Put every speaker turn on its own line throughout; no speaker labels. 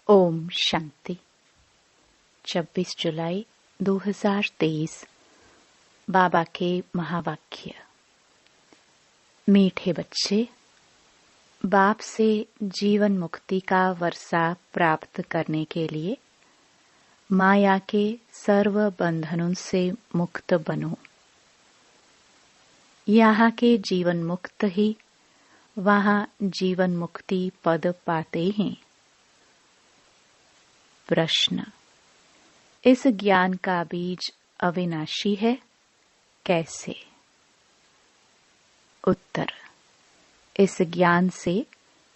ओम शांति। 26 जुलाई 2023। बाबा के महावाक्य। मीठे बच्चे, बाप से जीवन मुक्ति का वर्षा प्राप्त करने के लिए माया के सर्व बंधनों से मुक्त बनो। यहाँ के जीवन मुक्त ही वहाँ जीवन मुक्ति पद पाते हैं। प्रश्न: इस ज्ञान का बीज अविनाशी है, कैसे? उत्तर: इस ज्ञान से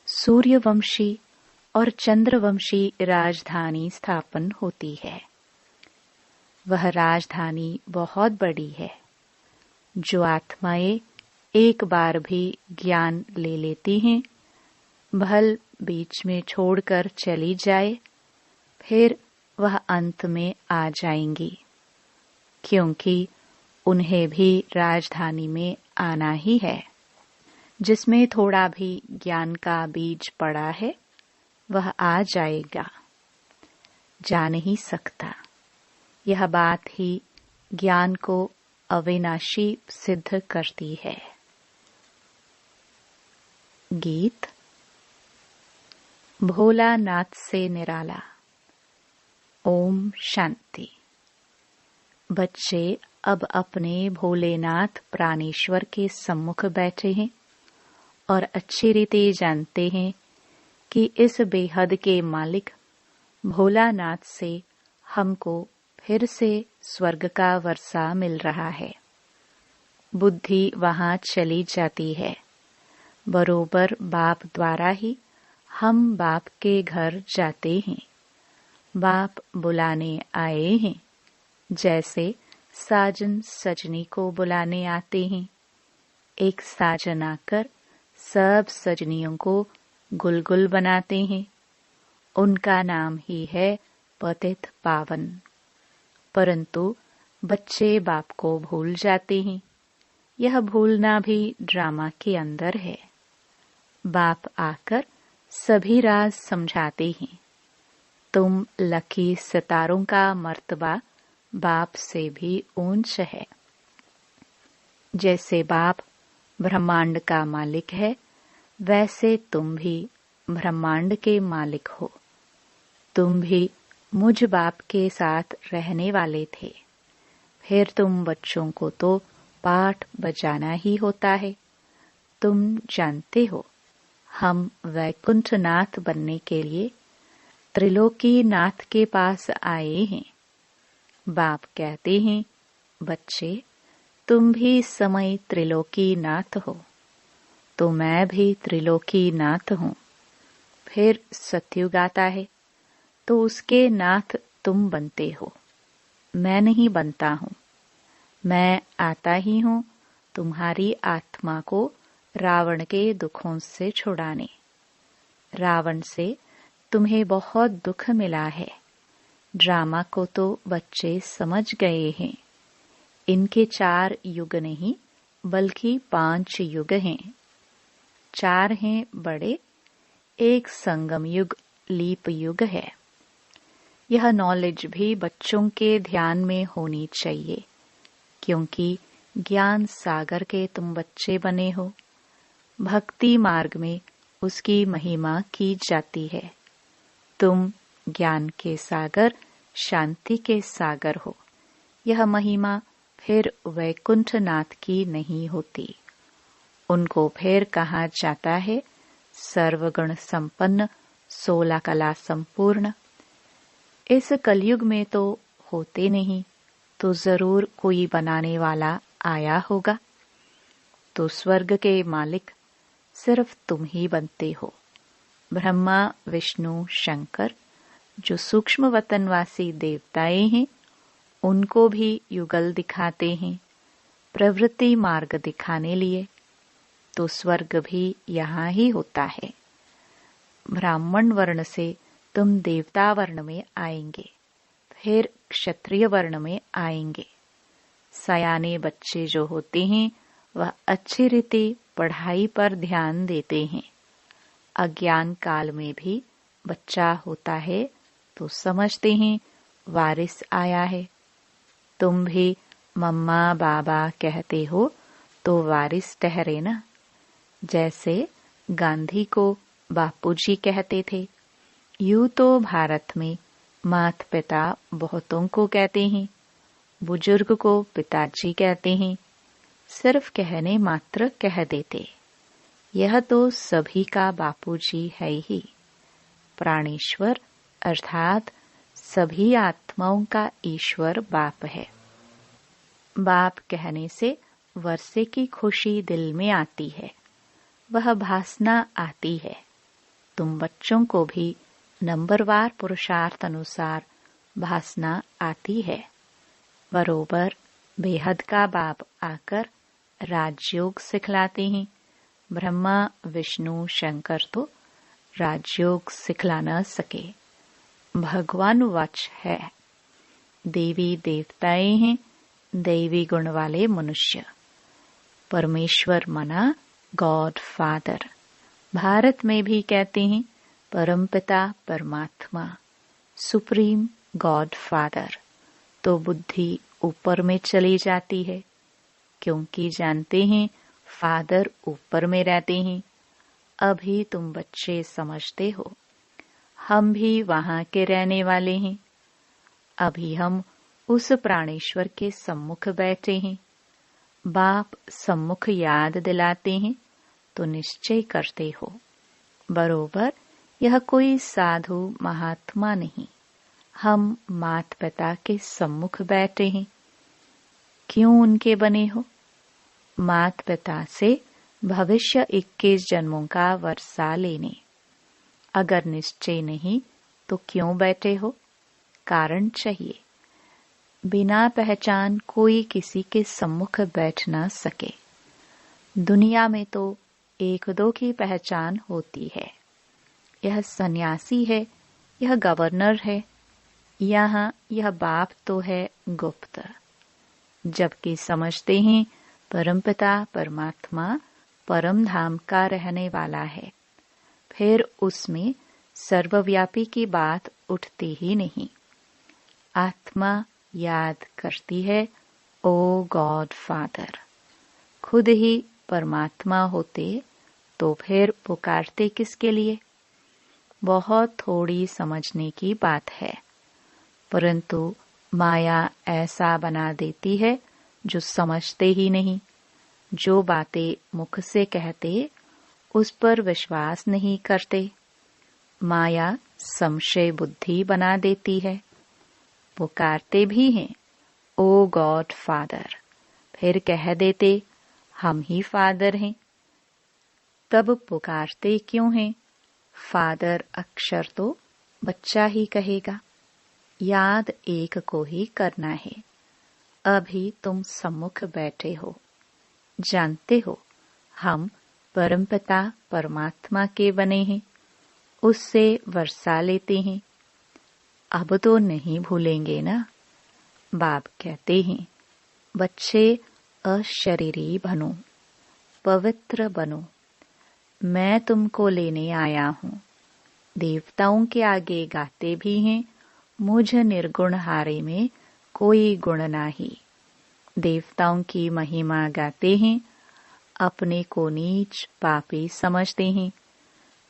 सूर्यवंशी और चंद्रवंशी राजधानी स्थापन होती है। वह राजधानी बहुत बड़ी है। जो आत्माएं एक बार भी ज्ञान ले लेती हैं, भल बीच में छोड़कर चली जाए, फिर वह अंत में आ जाएंगी, क्योंकि उन्हें भी राजधानी में आना ही है। जिसमें थोड़ा भी ज्ञान का बीज पड़ा है, वह आ जाएगा। जा नहीं सकता। यह बात ही ज्ञान को अविनाशी सिद्ध करती है। गीत। भोलानाथ से निराला। ओम शांति। बच्चे अब अपने भोलेनाथ प्राणेश्वर के सम्मुख बैठे हैं और अच्छी रीति जानते हैं कि इस बेहद के मालिक भोलानाथ से हमको फिर से स्वर्ग का वर्षा मिल रहा है। बुद्धि वहां चली जाती है। बरोबर बाप द्वारा ही हम बाप के घर जाते हैं। बाप बुलाने आए हैं, जैसे साजन सजनी को बुलाने आते हैं। एक साजन आकर सब सजनियों को गुलगुल बनाते हैं। उनका नाम ही है पतित पावन। परंतु बच्चे बाप को भूल जाते हैं। यह भूलना भी ड्रामा के अंदर है। बाप आकर सभी राज समझाते हैं। तुम लकी सितारों का मर्तबा बाप से भी ऊंच है। जैसे बाप ब्रह्मांड का मालिक है, वैसे तुम भी ब्रह्मांड के मालिक हो। तुम भी मुझ बाप के साथ रहने वाले थे। फिर तुम बच्चों को तो पाठ बजाना ही होता है। तुम जानते हो, हम वैकुंठनाथ बनने के लिए त्रिलोकी नाथ के पास आए हैं। बाप कहते हैं, बच्चे तुम भी इस समय त्रिलोकी नाथ हो, तो मैं भी त्रिलोकी नाथ हूँ। फिर सतयुग आता है, तो उसके नाथ तुम बनते हो, मैं नहीं बनता हूँ। मैं आता ही हूँ तुम्हारी आत्मा को रावण के दुखों से छुड़ाने। रावण से तुम्हें बहुत दुख मिला है। ड्रामा को तो बच्चे समझ गए हैं। इनके 4 युग नहीं, बल्कि 5 युग हैं। 4 हैं बड़े, एक संगम युग लीप युग है। यह नॉलेज भी बच्चों के ध्यान में होनी चाहिए, क्योंकि ज्ञान सागर के तुम बच्चे बने हो। भक्ति मार्ग में उसकी महिमा की जाती है। तुम ज्ञान के सागर, शांति के सागर हो। यह महिमा फिर वैकुंठनाथ की नहीं होती। उनको फिर कहा जाता है सर्वगुण संपन्न, 16 कला संपूर्ण। इस कलयुग में तो होते नहीं, तो जरूर कोई बनाने वाला आया होगा। तो स्वर्ग के मालिक सिर्फ तुम ही बनते हो। ब्रह्मा, विष्णु, शंकर, जो सूक्ष्म वतनवासी देवताएं हैं, उनको भी युगल दिखाते हैं, प्रवृत्ति मार्ग दिखाने लिए। तो स्वर्ग भी यहाँ ही होता है। ब्राह्मण वर्ण से तुम देवता वर्ण में आएंगे, फिर क्षत्रिय वर्ण में आएंगे। सयाने बच्चे जो होते हैं, वह अच्छी रीति पढ़ाई पर ध्यान देते हैं। अज्ञान काल में भी बच्चा होता है तो समझते हैं वारिस आया है। तुम भी मम्मा बाबा कहते हो तो वारिस ठहरे ना। जैसे गांधी को बापूजी कहते थे, यूं तो भारत में माता पिता बहुतों को कहते हैं, बुजुर्ग को पिताजी कहते हैं, सिर्फ कहने मात्र कह देते। यह तो सभी का बापूजी है ही। प्राणेश्वर अर्थात सभी आत्माओं का ईश्वर बाप है। बाप कहने से वर्षे की खुशी दिल में आती है, वह भासना आती है। तुम बच्चों को भी नंबरवार पुरुषार्थ अनुसार भासना आती है। बरोबर बेहद का बाप आकर राजयोग सिखलाते हैं। ब्रह्मा विष्णु शंकर तो राजयोग सिखला न सके, भगवान वच है। देवी देवताएं हैं, दैवी गुण वाले मनुष्य। परमेश्वर मना गॉड फादर। भारत में भी कहते हैं परमपिता परमात्मा, सुप्रीम गॉड फादर। तो बुद्धि ऊपर में चली जाती है, क्योंकि जानते हैं फादर ऊपर में रहते हैं। अभी तुम बच्चे समझते हो, हम भी वहां के रहने वाले हैं। अभी हम उस प्राणेश्वर के सम्मुख बैठे हैं। बाप सम्मुख याद दिलाते हैं तो निश्चय करते हो, बरोबर यह कोई साधु महात्मा नहीं, हम माता पिता के सम्मुख बैठे हैं। क्यों उनके बने हो? माता पिता से भविष्य 21 जन्मों का वर्षा लेने। अगर निश्चय नहीं तो क्यों बैठे हो? कारण चाहिए। बिना पहचान कोई किसी के सम्मुख बैठ न सके। दुनिया में तो एक दो की पहचान होती है, यह सन्यासी है, यह गवर्नर है, यहाँ यह बाप तो है गुप्त। जबकि समझते हैं परमपिता परमात्मा परम धाम का रहने वाला है, फिर उसमें सर्वव्यापी की बात उठती ही नहीं। आत्मा याद करती है ओ गॉड फादर। खुद ही परमात्मा होते तो फिर पुकारते किसके लिए? बहुत थोड़ी समझने की बात है, परंतु माया ऐसा बना देती है जो समझते ही नहीं। जो बातें मुख से कहते उस पर विश्वास नहीं करते। माया संशय बुद्धि बना देती है। पुकारते भी हैं ओ गॉड फादर, फिर कह देते हम ही फादर हैं। तब पुकारते क्यों हैं? फादर अक्षर तो बच्चा ही कहेगा, याद एक को ही करना है। अभी तुम सम्मुख बैठे हो, जानते हो हम परमपिता परमात्मा के बने हैं, उससे वर्षा लेते हैं। अब तो नहीं भूलेंगे ना? बाप कहते हैं बच्चे अशरीरी बनो, पवित्र बनो, मैं तुमको लेने आया हूँ। देवताओं के आगे गाते भी हैं मुझ निर्गुण हारे में कोई गुण नाही। देवताओं की महिमा गाते हैं, अपने को नीच पापी समझते हैं।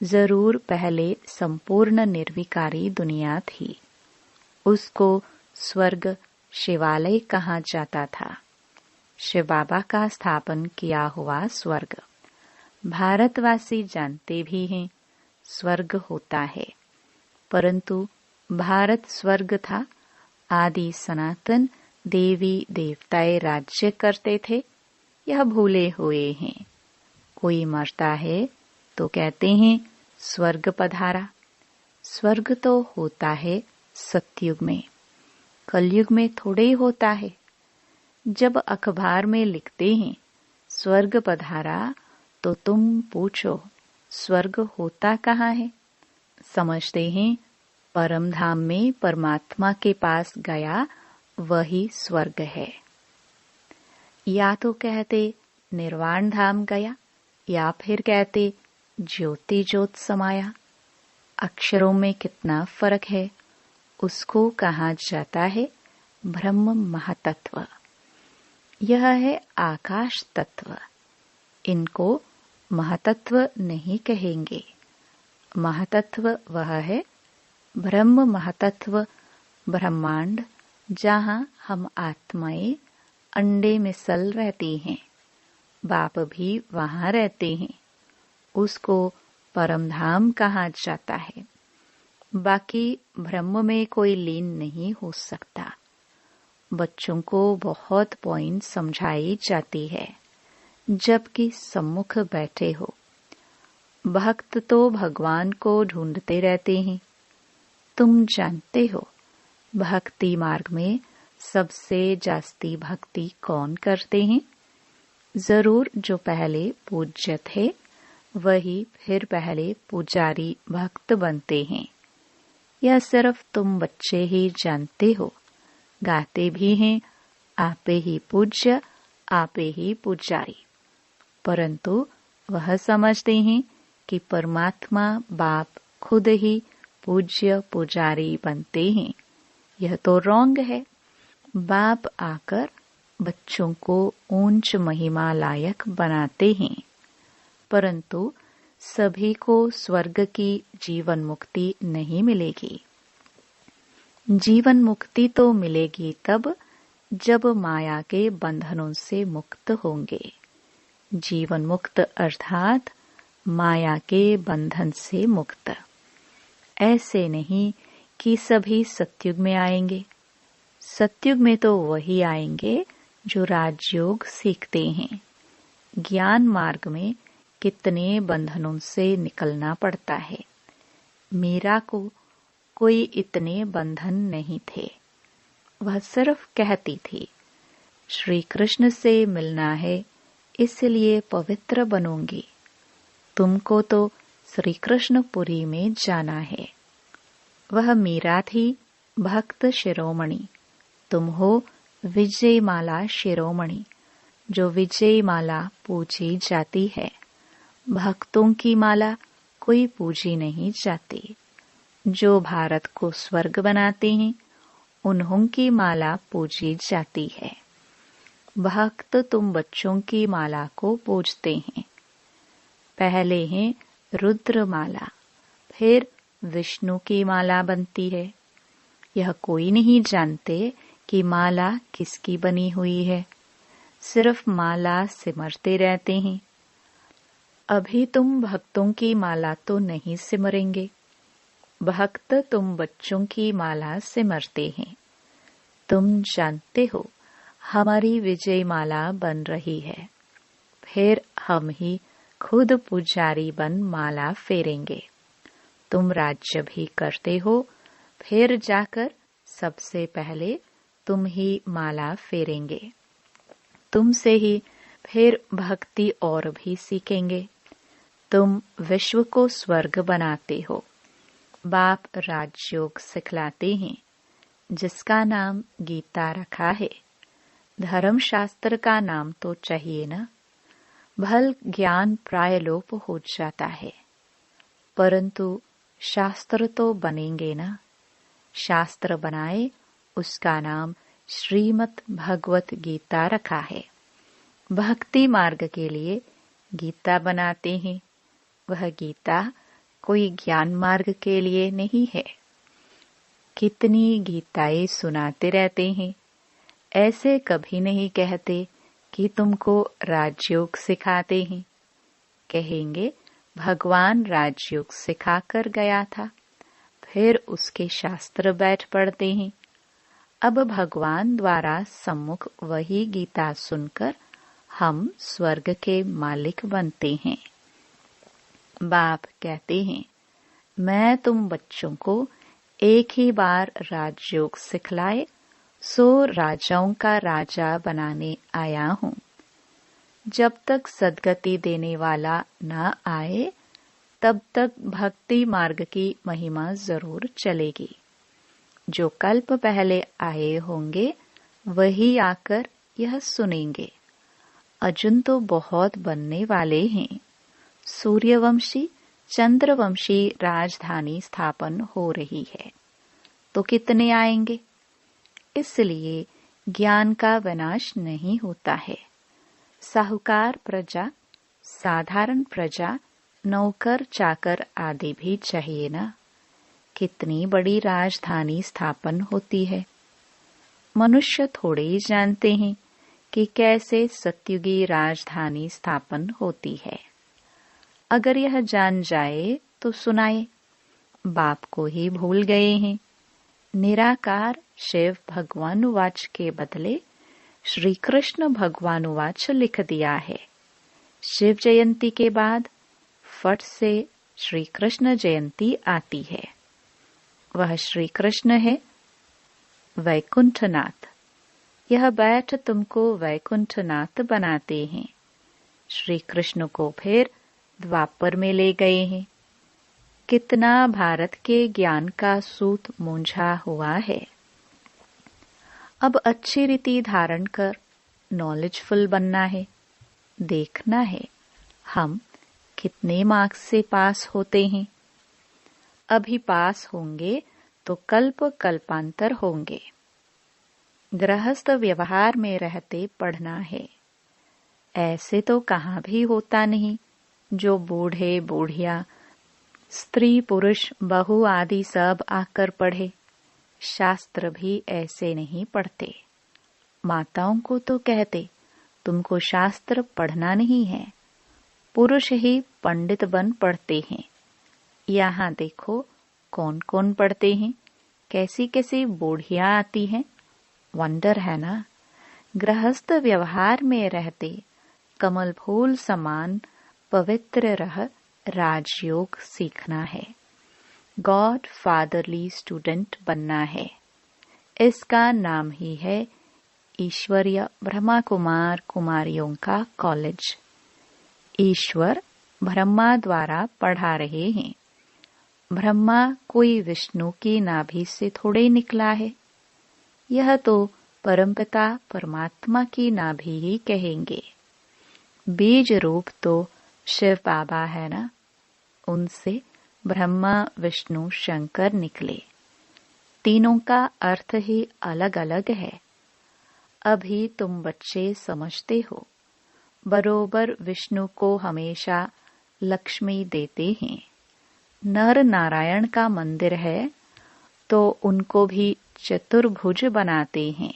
जरूर पहले संपूर्ण निर्विकारी दुनिया थी, उसको स्वर्ग शिवालय कहा जाता था। शिव बाबा का स्थापन किया हुआ स्वर्ग। भारतवासी जानते भी हैं स्वर्ग होता है, परंतु भारत स्वर्ग था। आदि सनातन देवी देवताएं राज्य करते थे, यह भूले हुए हैं। कोई मरता है तो कहते हैं स्वर्ग पधारा। स्वर्ग तो होता है सतयुग में, कलयुग में थोड़े ही होता है। जब अखबार में लिखते हैं स्वर्ग पधारा तो तुम पूछो स्वर्ग होता कहाँ है? समझते हैं परम धाम में परमात्मा के पास गया वही स्वर्ग है। या तो कहते निर्वाण धाम गया, या फिर कहते ज्योति ज्योत समाया। अक्षरों में कितना फर्क है, उसको कहा जाता है ब्रह्म महातत्व। यह है आकाश तत्व। इनको महातत्व नहीं कहेंगे। महातत्व वह है ब्रह्म महातत्व, ब्रह्मांड, जहाँ हम आत्माएं अंडे में सल रहती हैं। बाप भी वहाँ रहते हैं। उसको परमधाम कहा जाता है। बाकी ब्रह्म में कोई लीन नहीं हो सकता। बच्चों को बहुत पॉइंट समझाई जाती है, जबकि सम्मुख बैठे हो। भक्त तो भगवान को ढूंढते रहते हैं। तुम जानते हो भक्ति मार्ग में सबसे जास्ती भक्ति कौन करते हैं? जरूर जो पहले पूज्य थे वही फिर पहले पुजारी भक्त बनते हैं। यह सिर्फ तुम बच्चे ही जानते हो। गाते भी हैं, आपे ही पूज्य, आपे ही पुजारी। परंतु वह समझते हैं कि परमात्मा बाप खुद ही पूज्य पुजारी बनते हैं। यह तो रॉन्ग है। बाप आकर बच्चों को ऊंच महिमा लायक बनाते हैं, परंतु सभी को स्वर्ग की जीवन मुक्ति नहीं मिलेगी। जीवन मुक्ति तो मिलेगी तब जब माया के बंधनों से मुक्त होंगे। जीवन मुक्त अर्थात माया के बंधन से मुक्त। ऐसे नहीं कि सभी सतयुग में आएंगे। सतयुग में तो वही आएंगे जो राजयोग सीखते हैं। ज्ञान मार्ग में कितने बंधनों से निकलना पड़ता है। मीरा को कोई इतने बंधन नहीं थे। वह सिर्फ कहती थी, श्री कृष्ण से मिलना है, इसलिए पवित्र बनूंगी। तुमको तो श्री कृष्णपुरी में जाना है। वह मीरा थी भक्त शिरोमणि। तुम हो विजय माला शिरोमणि, जो विजय माला पूजी जाती है। भक्तों की माला कोई पूजी नहीं जाती। जो भारत को स्वर्ग बनाते हैं उन्हों की माला पूजी जाती है। भक्त तुम बच्चों की माला को पूजते हैं। पहले है रुद्र माला, फिर विष्णु की माला बनती है। यह कोई नहीं जानते कि माला किसकी बनी हुई है। सिर्फ माला सिमरते रहते हैं। अभी तुम भक्तों की माला तो नहीं सिमरेंगे। भक्त तुम बच्चों की माला सिमरते हैं। तुम जानते हो हमारी विजय माला बन रही है। फिर हम ही खुद पुजारी बन माला फेरेंगे। तुम राज्य भी करते हो, फिर जाकर सबसे पहले तुम ही माला फेरेंगे। तुमसे ही फिर भक्ति और भी सीखेंगे। तुम विश्व को स्वर्ग बनाते हो। बाप राजयोग सिखलाते हैं, जिसका नाम गीता रखा है। धर्मशास्त्र का नाम तो चाहिए ना। भल ज्ञान प्रायलोप हो जाता है, परंतु शास्त्र तो बनेंगे ना। शास्त्र बनाए, उसका नाम श्रीमद् भगवत गीता रखा है। भक्ति मार्ग के लिए गीता बनाते हैं। वह गीता कोई ज्ञान मार्ग के लिए नहीं है। कितनी गीताएं सुनाते रहते हैं। ऐसे कभी नहीं कहते कि तुमको राजयोग सिखाते हैं। कहेंगे भगवान राजयोग सिखाकर गया था, फिर उसके शास्त्र बैठ पढ़ते हैं। अब भगवान द्वारा सम्मुख वही गीता सुनकर हम स्वर्ग के मालिक बनते हैं। बाप कहते हैं, मैं तुम बच्चों को एक ही बार राजयोग सिखलाए सो राजाओं का राजा बनाने आया हूँ। जब तक सद्गति देने वाला न आए तब तक भक्ति मार्ग की महिमा जरूर चलेगी। जो कल्प पहले आए होंगे वही आकर यह सुनेंगे। अर्जुन तो बहुत बनने वाले हैं। सूर्यवंशी चंद्रवंशी राजधानी स्थापन हो रही है, तो कितने आएंगे? इसलिए ज्ञान का विनाश नहीं होता है। साहूकार प्रजा, साधारण प्रजा, नौकर चाकर आदि भी चाहिए ना। कितनी बड़ी राजधानी स्थापन होती है। मनुष्य थोड़े ही जानते हैं कि कैसे सत्युगी राजधानी स्थापन होती है। अगर यह जान जाए तो सुनाए। बाप को ही भूल गए हैं। निराकार शिव भगवानुवाच के बदले श्री कृष्ण भगवानुवाच लिख दिया है। शिव जयंती के बाद फट से श्री कृष्ण जयंती आती है। वह श्री कृष्ण है वैकुंठनाथ। यह बैठ तुमको वैकुंठनाथ बनाते हैं। श्री कृष्ण को फिर द्वापर में ले गए हैं। कितना भारत के ज्ञान का सूत मूंझा हुआ है। अब अच्छी रीति धारण कर नॉलेजफुल बनना है। देखना है हम कितने मार्क्स से पास होते हैं। अभी पास होंगे तो कल्प कल्पांतर होंगे। गृहस्थ व्यवहार में रहते पढ़ना है। ऐसे तो कहाँ भी होता नहीं जो बूढ़े बूढ़िया स्त्री पुरुष बहू आदि सब आकर पढ़े। शास्त्र भी ऐसे नहीं पढ़ते। माताओं को तो कहते तुमको शास्त्र पढ़ना नहीं है। पुरुष ही पंडित बन पढ़ते हैं। यहाँ देखो कौन कौन पढ़ते हैं। कैसी कैसी बूढ़िया आती हैं। वंडर है ना। गृहस्थ व्यवहार में रहते कमल फूल समान पवित्र रह राजयोग सीखना है। गॉड फादरली स्टूडेंट बनना है। इसका नाम ही है ईश्वरीय ब्रह्मा कुमार कुमारियों का कॉलेज। ईश्वर ब्रह्मा द्वारा पढ़ा रहे हैं। ब्रह्मा कोई विष्णु की नाभि से थोड़े निकला है। यह तो परमपिता परमात्मा की नाभि ही कहेंगे। बीज रूप तो शिव बाबा है ना। उनसे ब्रह्मा विष्णु शंकर निकले। तीनों का अर्थ ही अलग अलग है। अभी तुम बच्चे समझते हो। बरोबर विष्णु को हमेशा लक्ष्मी देते हैं। नर नारायण का मंदिर है तो उनको भी चतुर्भुज बनाते हैं।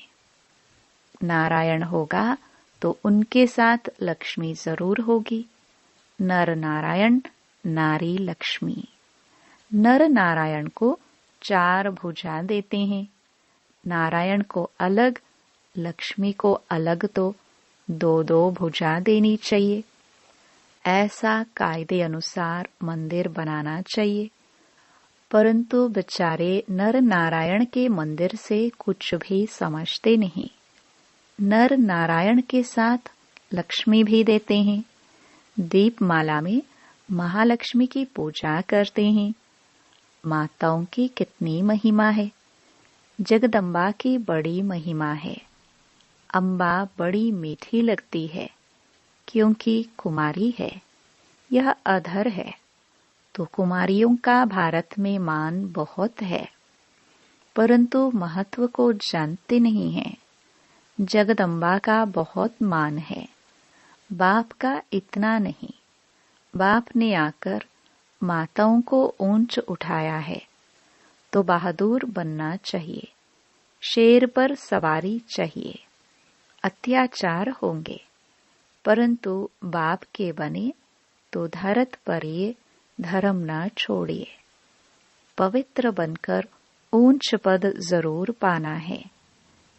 नारायण होगा तो उनके साथ लक्ष्मी जरूर होगी। नर नारायण नारी लक्ष्मी। नर नारायण को 4 भुजा देते हैं। नारायण को अलग लक्ष्मी को अलग तो 2-2 भुजा देनी चाहिए। ऐसा कायदे अनुसार मंदिर बनाना चाहिए। परंतु बेचारे नर नारायण के मंदिर से कुछ भी समझते नहीं। नर नारायण के साथ लक्ष्मी भी देते हैं। दीपमाला में महालक्ष्मी की पूजा करते हैं। माताओं की कितनी महिमा है। जगदम्बा की बड़ी महिमा है। अम्बा बड़ी मीठी लगती है क्योंकि कुमारी है। यह अधर है तो कुमारियों का भारत में मान बहुत है, परंतु महत्व को जानते नहीं हैं। जगदम्बा का बहुत मान है, बाप का इतना नहीं। बाप ने आकर माताओं को ऊंच उठाया है तो बहादुर बनना चाहिए। शेर पर सवारी चाहिए। अत्याचार होंगे परंतु बाप के बने तो धरत पर ये धर्म ना छोड़िए। पवित्र बनकर ऊंच पद जरूर पाना है।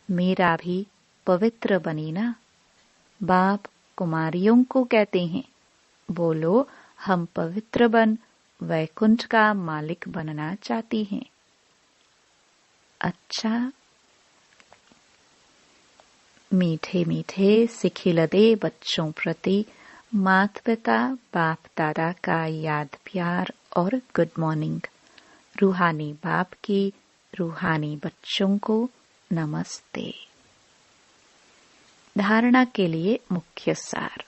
मेरा भी पवित्र बनी ना। बाप कुमारियों को कहते हैं बोलो हम पवित्र बन वैकुंठ का मालिक बनना चाहती हैं। अच्छा, मीठे मीठे सिखिलदे बच्चों प्रति माता पिता बाप दादा का याद प्यार और गुड मॉर्निंग। रूहानी बाप की रूहानी बच्चों को नमस्ते। धारणा के लिए मुख्य सार।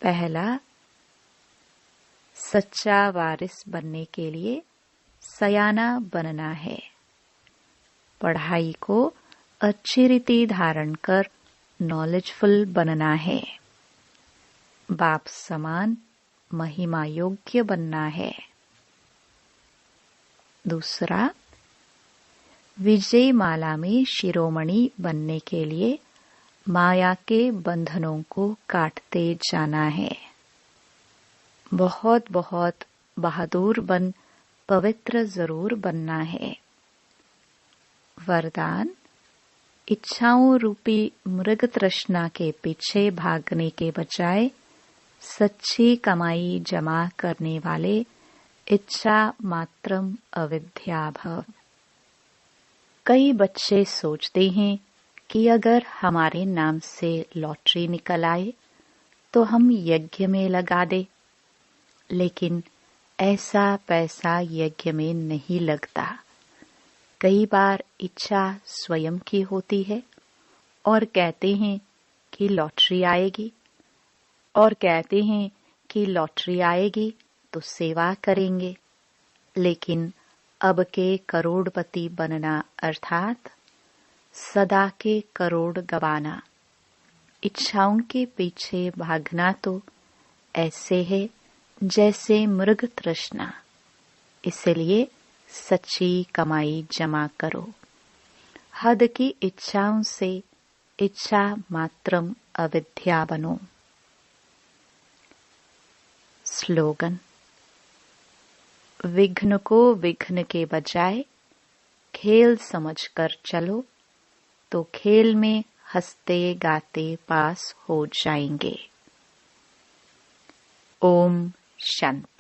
पहला, सच्चा वारिस बनने के लिए सयाना बनना है। पढ़ाई को अच्छी रीति धारण कर नॉलेजफुल बनना है। बाप समान महिमा योग्य बनना है। दूसरा, विजय माला में शिरोमणि बनने के लिए माया के बंधनों को काटते जाना है। बहुत बहुत बहादुर बन पवित्र जरूर बनना है। वरदान, इच्छाओं रूपी मृग तृष्णा के पीछे भागने के बजाय सच्ची कमाई जमा करने वाले इच्छा मात्रम अविद्या भव। कई बच्चे सोचते हैं कि अगर हमारे नाम से लॉटरी निकल आए तो हम यज्ञ में लगा दे, लेकिन ऐसा पैसा यज्ञ में नहीं लगता। कई बार इच्छा स्वयं की होती है और कहते हैं कि लॉटरी आएगी तो सेवा करेंगे, लेकिन अब के करोड़पति बनना अर्थात सदा के करोड़ गवाना, इच्छाओं के पीछे भागना तो ऐसे है जैसे मृग तृष्णा। इसलिए सच्ची कमाई जमा करो। हद की इच्छाओं से इच्छा मात्रम अविद्या बनो। स्लोगन, विघ्न को विघ्न के बजाय खेल समझकर चलो तो खेल में हंसते गाते पास हो जाएंगे। ओम शांति।